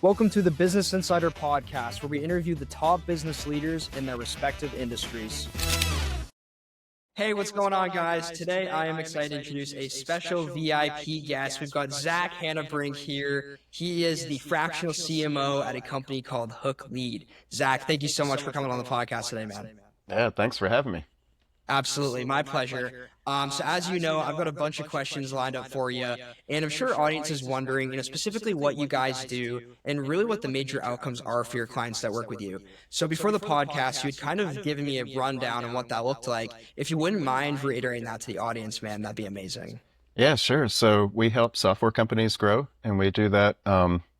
Welcome to the Business Insider Podcast, where we interview the top business leaders in their respective industries. Hey, what's going on, guys? Today, I am excited to introduce a special VIP guest. We've got Zach Hanebrink here. He is the fractional CMO at a company called Hook Lead. Zach, thank you so much for coming on the podcast today, man. Yeah, thanks for having me. Absolutely, my pleasure. So as you know, I've got a bunch of questions lined up for you, and I'm sure our audience is wondering, specifically what you guys do and really what the major outcomes are for your clients that work with you. So before the podcast, you had kind of given me a rundown on what that looked like. If you wouldn't mind reiterating that to the audience, man, that'd be amazing. Yeah, sure. So we help software companies grow, and we do that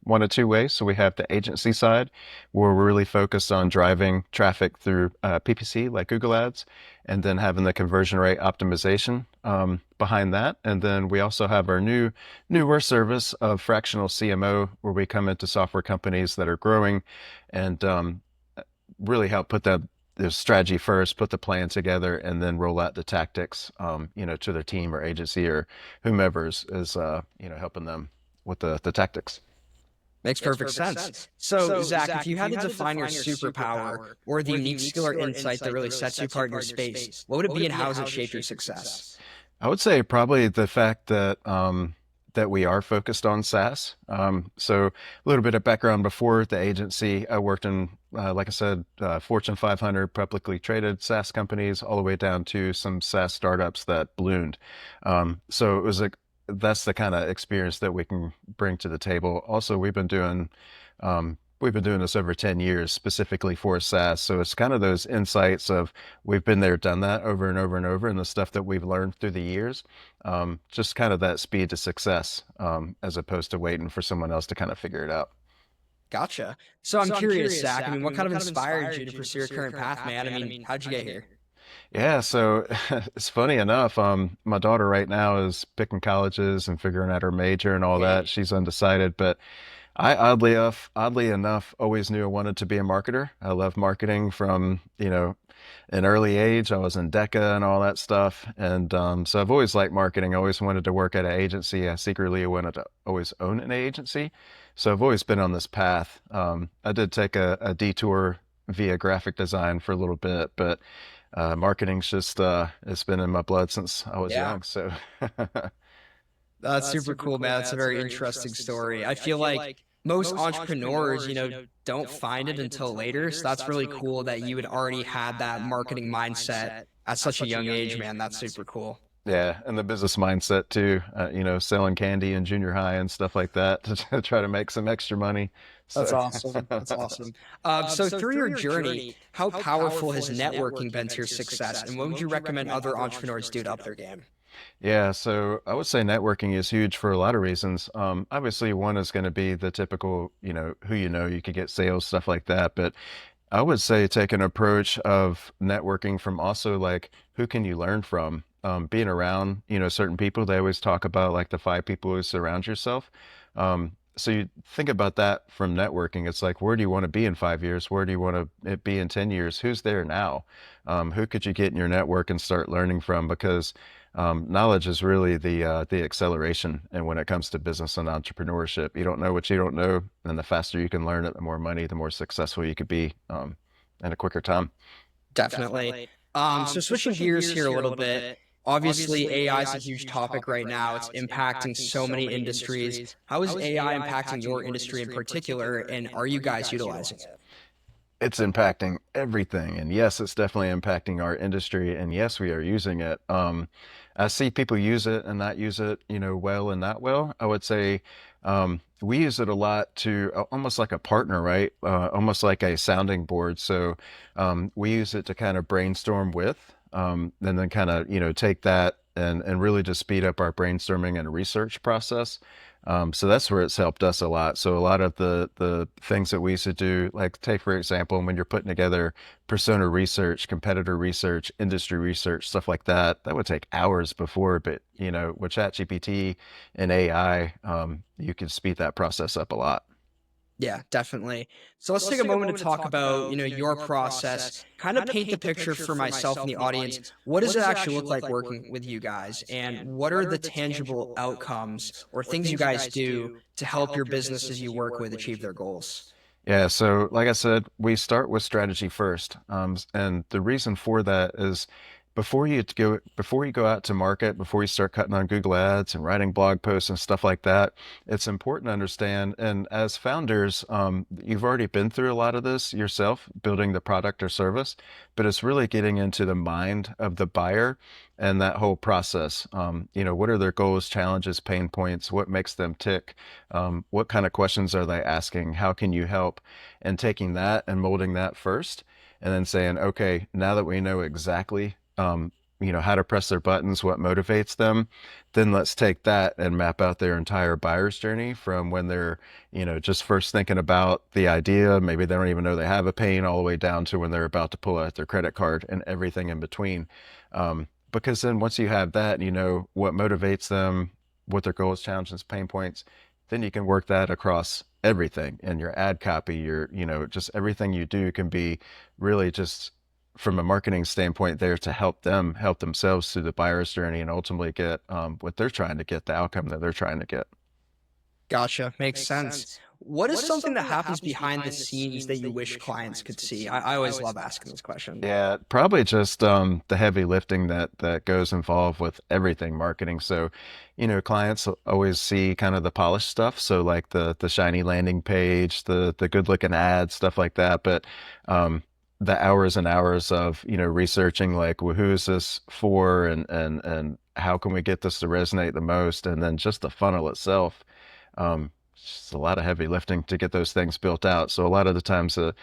one of two ways. So we have the agency side, where we're really focused on driving traffic through PPC, like Google Ads, and then having the conversion rate optimization behind that. And then we also have our newer service of Fractional CMO, where we come into software companies that are growing and really help put the strategy first, put the plan together, and then roll out the tactics, to their team or agency or whomever's is, helping them with the tactics. Makes perfect sense. So, Zach, if you had to define your superpower or the unique skill or insight that really sets you apart in your space, what would it be and how has it shaped your success? I would say probably the fact that that we are focused on SaaS. So a little bit of background before the agency, I worked in, like I said, Fortune 500 publicly traded SaaS companies, all the way down to some SaaS startups that ballooned. So it was that's the kind of experience that we can bring to the table. Also, we've been doing this over 10 years specifically for SaaS. So it's kind of those insights of we've been there, done that over and over and over, and the stuff that we've learned through the years. Just kind of that speed to success, as opposed to waiting for someone else to kind of figure it out. Gotcha. So I'm curious, Zach. What kind of inspired you to pursue your current path, man? How'd you get here? Yeah, so it's funny enough. My daughter right now is picking colleges and figuring out her major and all that. She's undecided, but I oddly enough, always knew I wanted to be a marketer. I love marketing from, an early age. I was in DECA and all that stuff. And so I've always liked marketing. I always wanted to work at an agency. I secretly wanted to always own an agency. So I've always been on this path. I did take a detour via graphic design for a little bit, but marketing's just, it's been in my blood since I was young. So That's super cool, man. That's a very interesting story. I feel like most entrepreneurs, don't find it until later. So that's really cool that you had already had that marketing mindset at such a young age, man. That's super cool. Yeah, and the business mindset too, selling candy in junior high and stuff like that to try to make some extra money. That's So, awesome. That's awesome. So through your journey, how powerful has networking been to your success? And what would you recommend other entrepreneurs do to up their game? yeah, so I would say networking is huge for a lot of reasons. Obviously, one is going to be the typical, who you could get sales, stuff like that. But I would say take an approach of networking from also like who can you learn from? Being around, certain people, they always talk about like the five people who surround yourself. So you think about that from networking. It's like, where do you want to be in 5 years? Where do you want to be in 10 years? Who's there now? Who could you get in your network and start learning from? Because knowledge is really the acceleration. And when it comes to business and entrepreneurship, you don't know what you don't know. And the faster you can learn it, the more money, the more successful you could be in a quicker time. Definitely. So switching gears here a little bit, obviously AI is a huge topic right now. It's impacting so many industries. How is AI impacting your industry in particular, and are you guys utilizing it? It's impacting everything. And yes, it's definitely impacting our industry. And yes, we are using it. I see people use it and not use it, well and not well. I would say we use it a lot to almost like a partner, right? Almost like a sounding board. So we use it to kind of brainstorm with, and then kind of, take that and really just speed up our brainstorming and research process. So that's where it's helped us a lot. So a lot of the things that we used to do, like take for example, when you're putting together persona research, competitor research, industry research, stuff like that, that would take hours before. But with ChatGPT and AI, you can speed that process up a lot. Yeah, definitely. So let's take a moment to talk about, your process, kind of paint the picture for myself and the audience. What does it actually look like working with you guys? And what are the tangible outcomes or things you guys do to help your businesses you work with achieve their goals? Yeah, so like I said, we start with strategy first. And the reason for that is before you go out to market, before you start cutting on Google Ads and writing blog posts and stuff like that, it's important to understand. And as founders, you've already been through a lot of this yourself, building the product or service, but it's really getting into the mind of the buyer and that whole process. What are their goals, challenges, pain points? What makes them tick? What kind of questions are they asking? How can you help? And taking that and molding that first, and then saying, okay, now that we know exactly, how to press their buttons, what motivates them, then let's take that and map out their entire buyer's journey from when they're, just first thinking about the idea. Maybe they don't even know they have a pain, all the way down to when they're about to pull out their credit card and everything in between. Because then once you have that, and you know what motivates them, what their goals, challenges, pain points, then you can work that across everything, and your ad copy, just everything you do can be really just from a marketing standpoint there to help them help themselves through the buyer's journey and ultimately get what they're trying to get, the outcome that they're trying to get. Gotcha. Makes sense. What is something that happens behind the scenes that you wish clients could see? I always love asking this question. Yeah, probably just the heavy lifting that goes involved with everything marketing. So, clients always see kind of the polished stuff. So like the shiny landing page, the good looking ads, stuff like that. But the hours and hours of, researching like, well, who is this for, and how can we get this to resonate the most? And then just the funnel itself. It's just a lot of heavy lifting to get those things built out. So a lot of the times the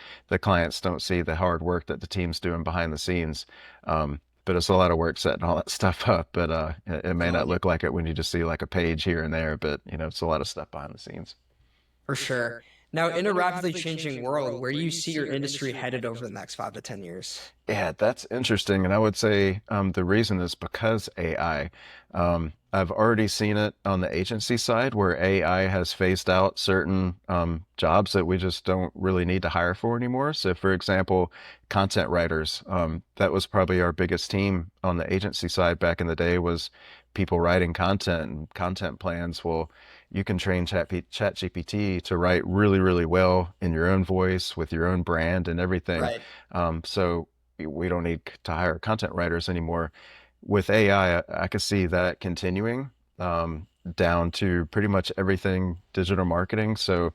clients don't see the hard work that the team's doing behind the scenes. But it's a lot of work setting all that stuff up. But it may not look like it when you just see like a page here and there, but it's a lot of stuff behind the scenes. For sure. Now, in a rapidly changing world, where do you see your industry headed over the next 5 to 10 years? Yeah, that's interesting. And I would say the reason is because AI. I've already seen it on the agency side where AI has phased out certain jobs that we just don't really need to hire for anymore. So, for example, content writers, that was probably our biggest team on the agency side back in the day, was people writing content and content plans. Well, you can train ChatGPT to write really, really well in your own voice with your own brand and everything. Right. So we don't need to hire content writers anymore. With AI, I could see that continuing down to pretty much everything digital marketing. So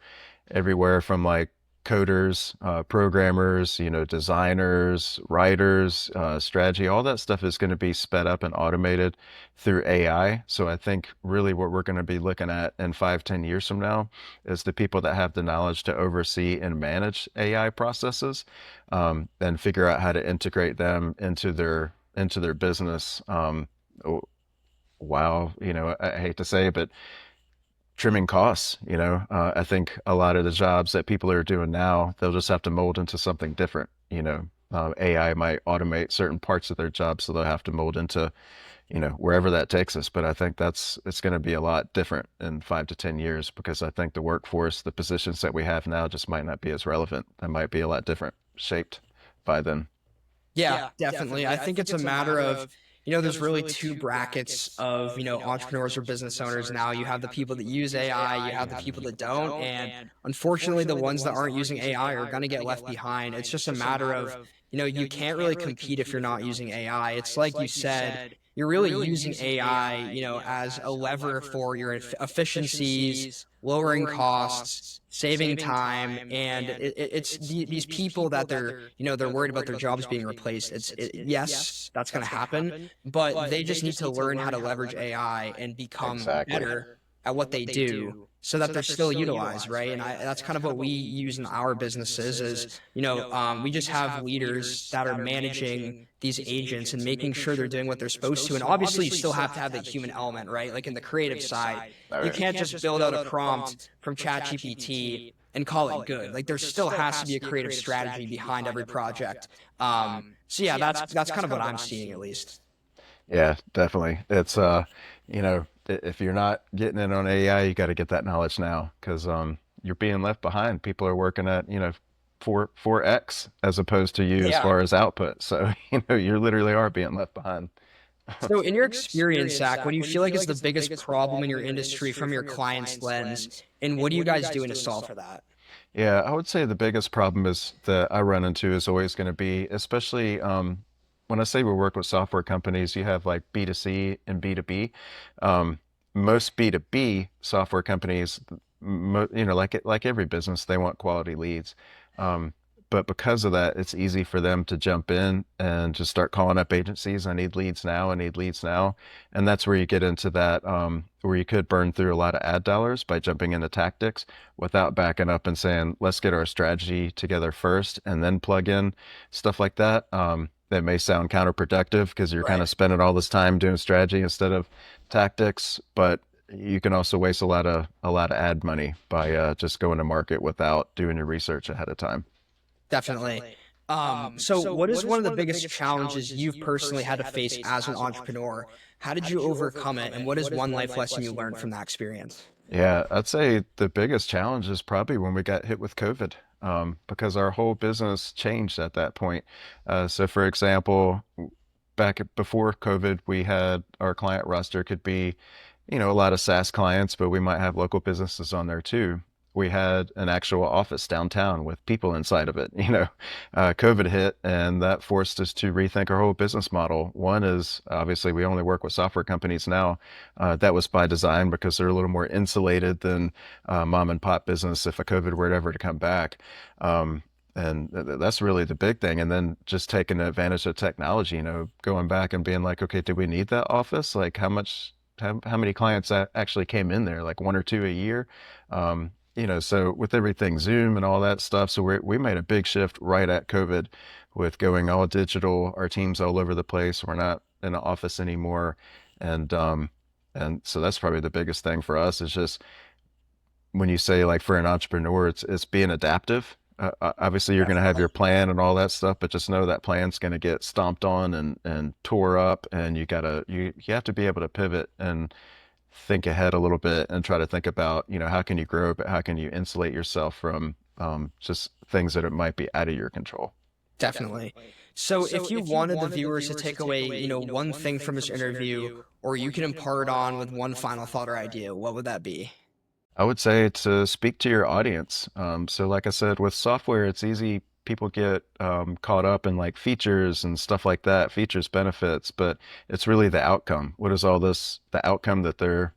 everywhere from like coders, programmers, designers, writers, strategy, all that stuff is going to be sped up and automated through AI. So I think really what we're going to be looking at in 5, 10 years from now is the people that have the knowledge to oversee and manage AI processes, and figure out how to integrate them into their business. While, I hate to say it, but trimming costs. I think a lot of the jobs that people are doing now, they'll just have to mold into something different. AI might automate certain parts of their job, so they'll have to mold into, wherever that takes us. But I think it's going to be a lot different in 5 to 10 years, because I think the workforce, the positions that we have now, just might not be as relevant. They might be a lot different shaped by then. Yeah, definitely. I think it's a matter of, there's really two brackets of, entrepreneurs or business owners now. You have the people that use AI, you have the people that don't. And unfortunately, the ones that aren't using AI are going to get left behind. It's just a matter of, you can't really compete if you're not using AI. It's like you said, you're really using AI, as a lever for your efficiencies, lowering costs, saving time, and it's these people that they're worried about their jobs being replaced. Yes, that's going to happen, but they just need to learn how to leverage AI and become Exactly. better at what they do so that they're still utilized, right? And that's kind of what we use in our businesses is, we just have leaders that are managing these agents and making sure they're doing what they're supposed to. And obviously you still have to have that human element, right? Like in the creative side, All you right. can't just build out a prompt from ChatGPT and call it good. Like there still has to be a creative strategy behind every project. So yeah, that's kind of what I'm seeing at least. Yeah, definitely. It's if you're not getting in on AI, you got to get that knowledge now, because you're being left behind. People are working at, four x as opposed to you as Yeah. far as output. So, you literally are being left behind. So, in your experience, Zach, what do you feel like is the biggest problem in your industry from your client's lens, and what are you guys doing to solve for that? Yeah, I would say the biggest problem is that I run into is always going to be, especially when I say we work with software companies, you have like B2C and B2B. Um, Most B2B software companies, like every business, they want quality leads. Um, but because of that, it's easy for them to jump in and just start calling up agencies. I need leads now. I need leads now. And that's where you get into that, where you could burn through a lot of ad dollars by jumping into tactics without backing up and saying, let's get our strategy together first and then plug in stuff like that. That may sound counterproductive because you're kind Right. of spending all this time doing strategy instead of tactics, but you can also waste a lot of ad money by just going to market without doing your research ahead of time. Definitely. So what is one of the biggest challenges you've personally had to face as an entrepreneur? How did you overcome it? And what is one life lesson you learned from that experience? Yeah, I'd say the biggest challenge is probably when we got hit with COVID, because our whole business changed at that point. So, for example, before COVID, we had our client roster could be, a lot of SaaS clients, but we might have local businesses on there too. We had an actual office downtown with people inside of it. COVID hit, and that forced us to rethink our whole business model. One is obviously we only work with software companies now. That was by design because they're a little more insulated than mom and pop business if a COVID were ever to come back. And that's really the big thing. And then just taking advantage of technology, going back and being like, okay, did we need that office? Like how many clients actually came in there? Like one or two a year? So with everything Zoom and all that stuff, so we made a big shift right at COVID with going all digital, our team's all over the place. We're not in an office anymore. And so that's probably the biggest thing for us is just when you say like for an entrepreneur, it's being adaptive. Obviously, you're going to have your Definitely. plan and all that stuff, but just know that plan's going to get stomped on and tore up, and you have to be able to pivot and think ahead a little bit and try to think about how can you grow, but how can you insulate yourself from just things that it might be out of your control. Definitely. So if you wanted the viewers to take away, one thing from this interview, or you can impart on with one final thought or idea, what would that be? I would say to speak to your audience. So, like I said, with software, it's easy. People get caught up in like features and stuff like that, features, benefits, but it's really the outcome. What is all this, the outcome that they're,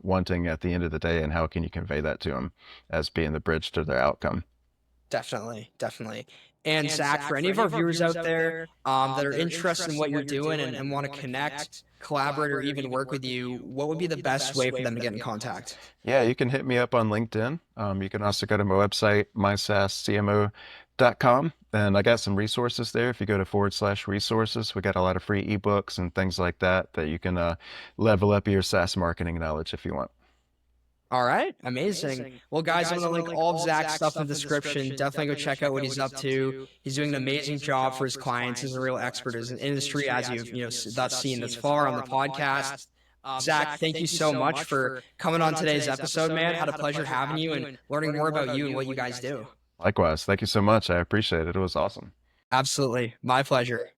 wanting at the end of the day, and how can you convey that to them as being the bridge to their outcome? Definitely, definitely. And Zach, for any of our viewers out there that are interested in what you're doing and want to connect, collaborate, or even work with you, what would be the best way for them to get in contact? Yeah, you can hit me up on LinkedIn. You can also go to my website, mysaascmo.com. And I got some resources there. If you go to /resources, we got a lot of free ebooks and things like that that you can level up your SaaS marketing knowledge if you want. All right, amazing. Well, guys, I'm going to link all of Zach's stuff in the description. Definitely go check out what he's up to. He's doing an amazing job for his clients. He's a real expert in his industry, as you've thus seen this far on the podcast. Zach, thank you so much for coming on today's episode, man. Had a pleasure having you and learning more about you and what you guys do. Likewise, thank you so much. I appreciate it. It was awesome. Absolutely, my pleasure.